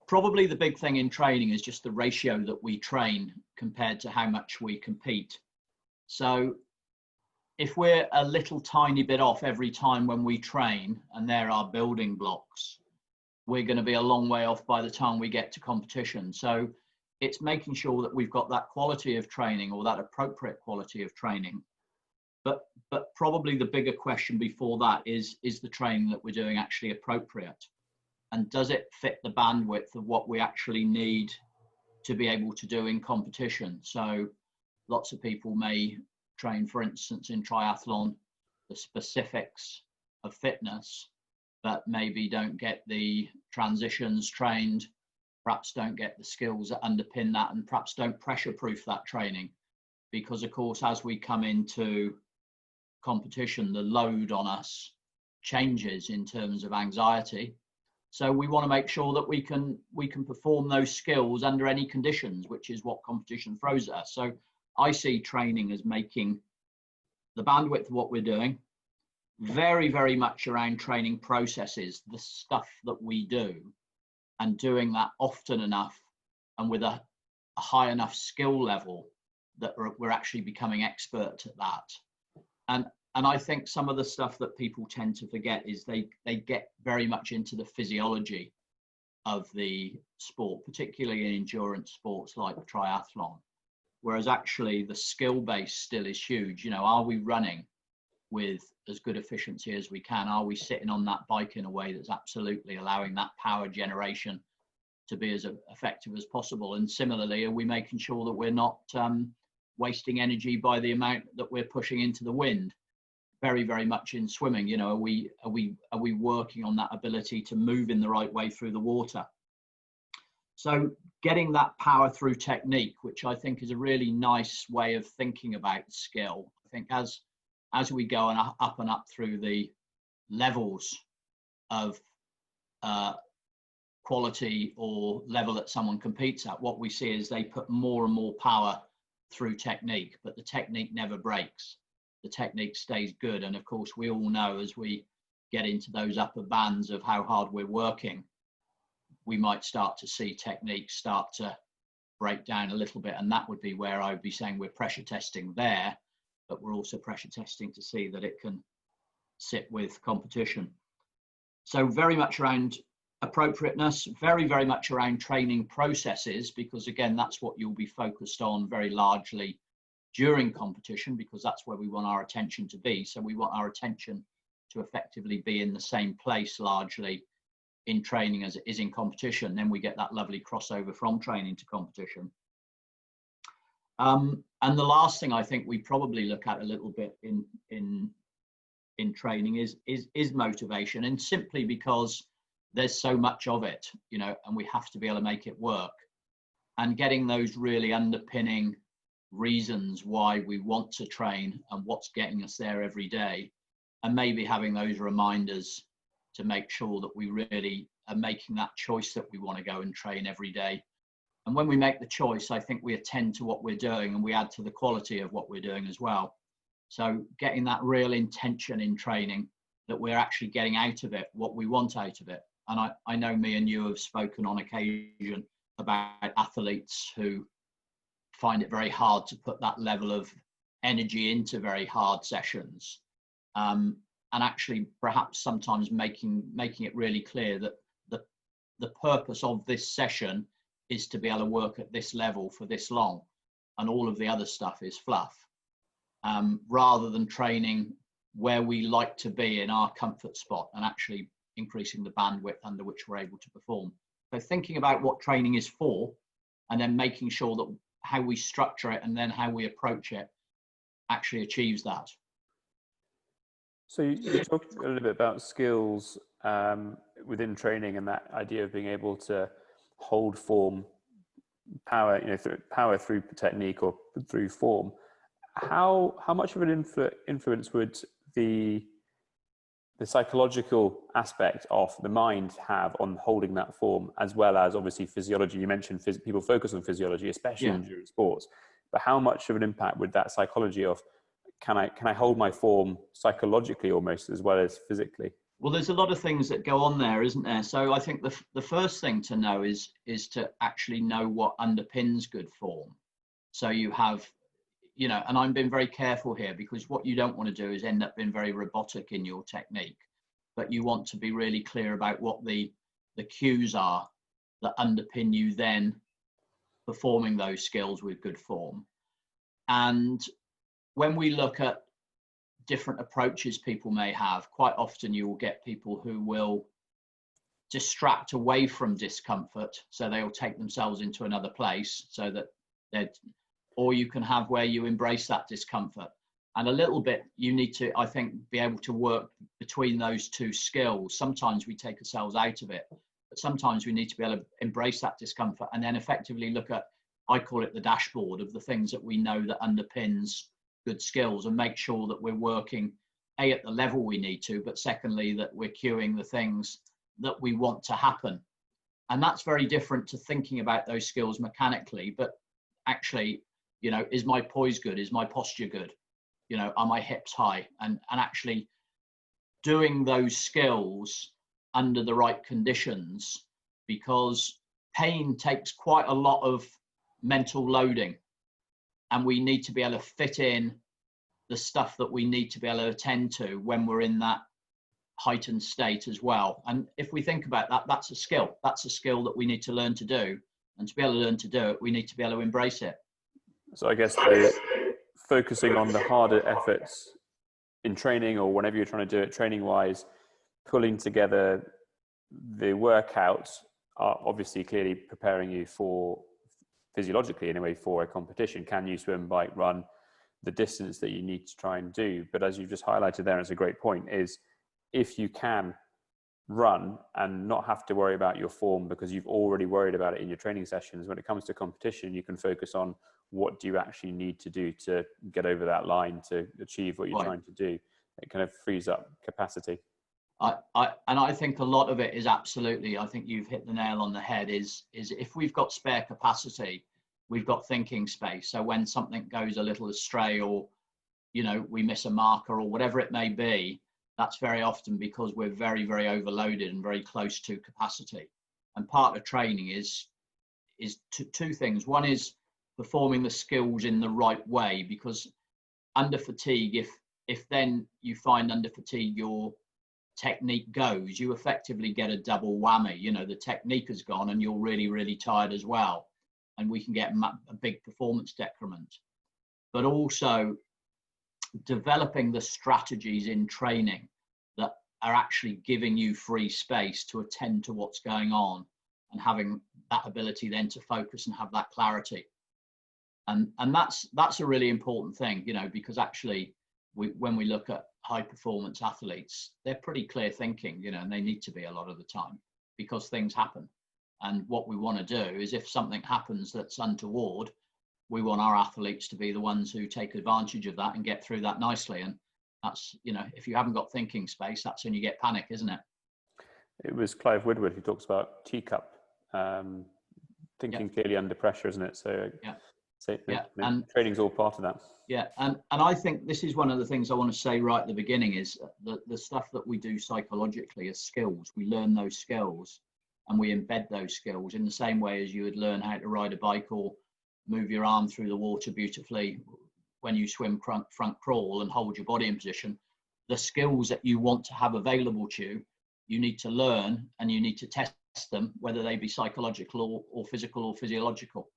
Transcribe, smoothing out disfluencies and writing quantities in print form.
Probably the big thing in training is just the ratio that we train compared to how much we compete. So if we're a little tiny bit off every time when we train, and there are building blocks, we're going to be a long way off by the time we get to competition. So it's making sure that we've got that quality of training, or that appropriate quality of training. But probably the bigger question before that is the training that we're doing actually appropriate? And does it fit the bandwidth of what we actually need to be able to do in competition? So lots of people may train, for instance, in triathlon, the specifics of fitness, but maybe don't get the transitions trained, perhaps don't get the skills that underpin that, and perhaps don't pressure proof that training. Because of course, as we come into competition, the load on us changes in terms of anxiety. So we want to make sure that we can perform those skills under any conditions, which is what competition throws at us. So I see training as making the bandwidth of what we're doing very, very much around training processes, the stuff that we do, and doing that often enough and with a high enough skill level that we're actually becoming expert at that. And I think some of the stuff that people tend to forget is they get very much into the physiology of the sport, particularly in endurance sports like triathlon, whereas actually the skill base still is huge. You know, are we running with as good efficiency as we can? Are we sitting on that bike in a way that's absolutely allowing that power generation to be as effective as possible? And similarly, are we making sure that we're not wasting energy by the amount that we're pushing into the wind? Very, very much in swimming, you know, are we working on that ability to move in the right way through the water? So getting that power through technique, which I think is a really nice way of thinking about skill. I think as we go up and up through the levels of quality or level that someone competes at, what we see is they put more and more power through technique, but the technique never breaks. The technique stays good. And of course, we all know as we get into those upper bands of how hard we're working, we might start to see techniques start to break down a little bit. And that would be where I would be saying we're pressure testing there, but we're also pressure testing to see that it can sit with competition. So very much around appropriateness, very, very much around training processes, because again, that's what you'll be focused on very largely during competition, because that's where we want our attention to be. So we want our attention to effectively be in the same place largely in training as it is in competition. Then we get that lovely crossover from training to competition. And the last thing I think we probably look at a little bit in training is motivation, and simply because there's so much of it, you know, and we have to be able to make it work, and getting those really underpinning reasons why we want to train and what's getting us there every day, and maybe having those reminders to make sure that we really are making that choice that we want to go and train every day. And when we make the choice, I think we attend to what we're doing and we add to the quality of what we're doing as well. So getting that real intention in training that we're actually getting out of it what we want out of it. And I know me and you have spoken on occasion about athletes who find it very hard to put that level of energy into very hard sessions, and actually perhaps sometimes making it really clear that the purpose of this session is to be able to work at this level for this long, and all of the other stuff is fluff, rather than training where we like to be in our comfort spot and actually increasing the bandwidth under which we're able to perform. So thinking about what training is for, and then making sure that how we structure it and then how we approach it actually achieves that. So you talked a little bit about skills within training, and that idea of being able to hold form, power, you know, power through technique or through form. How much of an influence would the psychological aspect of the mind have on holding that form, as well as obviously physiology? You mentioned people focus on physiology, especially in endurance sports, but how much of an impact would that psychology of can I hold my form psychologically almost as well as physically? Well, there's a lot of things that go on there, isn't there? So I think the first thing to know is to actually know what underpins good form. So you have, you know, and I'm being very careful here, because what you don't want to do is end up being very robotic in your technique, but you want to be really clear about what the cues are that underpin you then performing those skills with good form. And when we look at different approaches people may have, quite often you will get people who will distract away from discomfort, so they'll take themselves into another place, so that they're, or you can have where you embrace that discomfort. And a little bit, you need to, I think, be able to work between those two skills. Sometimes we take ourselves out of it, but sometimes we need to be able to embrace that discomfort and then effectively look at, I call it the dashboard of the things that we know that underpins good skills, and make sure that we're working at the level we need to, but secondly, that we're cueing the things that we want to happen. And that's very different to thinking about those skills mechanically, but actually, you know, is my poise good? Is my posture good? You know, are my hips high? And actually doing those skills under the right conditions, because pain takes quite a lot of mental loading, and we need to be able to fit in the stuff that we need to be able to attend to when we're in that heightened state as well. And if we think about that, that's a skill. That's a skill that we need to learn to do. And to be able to learn to do it, we need to be able to embrace it. So I guess focusing on the harder efforts in training, or whenever you're trying to do it training wise, pulling together the workouts are obviously clearly preparing you for, physiologically anyway, for a competition. Can you swim, bike, run, the distance that you need to try and do? But as you've just highlighted there, it's a great point, is if you can run and not have to worry about your form because you've already worried about it in your training sessions, when it comes to competition, you can focus on what do you actually need to do to get over that line to achieve what you're trying to do. It kind of frees up capacity. I think a lot of it is absolutely, I think you've hit the nail on the head, is if we've got spare capacity, we've got thinking space. So when something goes a little astray, or, you know, we miss a marker or whatever it may be, that's very often because we're very, very overloaded and very close to capacity. And part of training is two things. One is performing the skills in the right way, because under fatigue, if then you find under fatigue your technique goes, you effectively get a double whammy. You know, the technique is gone and you're really, really tired as well. And we can get a big performance decrement. But also developing the strategies in training that are actually giving you free space to attend to what's going on, and having that ability then to focus and have that clarity. And that's a really important thing, you know, because actually when we look at high performance athletes, they're pretty clear thinking, you know, and they need to be a lot of the time, because things happen. And what we want to do is, if something happens that's untoward, we want our athletes to be the ones who take advantage of that and get through that nicely. And that's, you know, if you haven't got thinking space, that's when you get panic, isn't it? It was Clive Woodward who talks about teacup, thinking clearly under pressure, isn't it? So and training's all part of that. Yeah, and I think this is one of the things I want to say right at the beginning, is the stuff that we do psychologically as skills. We learn those skills and we embed those skills in the same way as you would learn how to ride a bike or move your arm through the water beautifully when you swim front crawl and hold your body in position. The skills that you want to have available to you, you need to learn, and you need to test them, whether they be psychological or physical or physiological.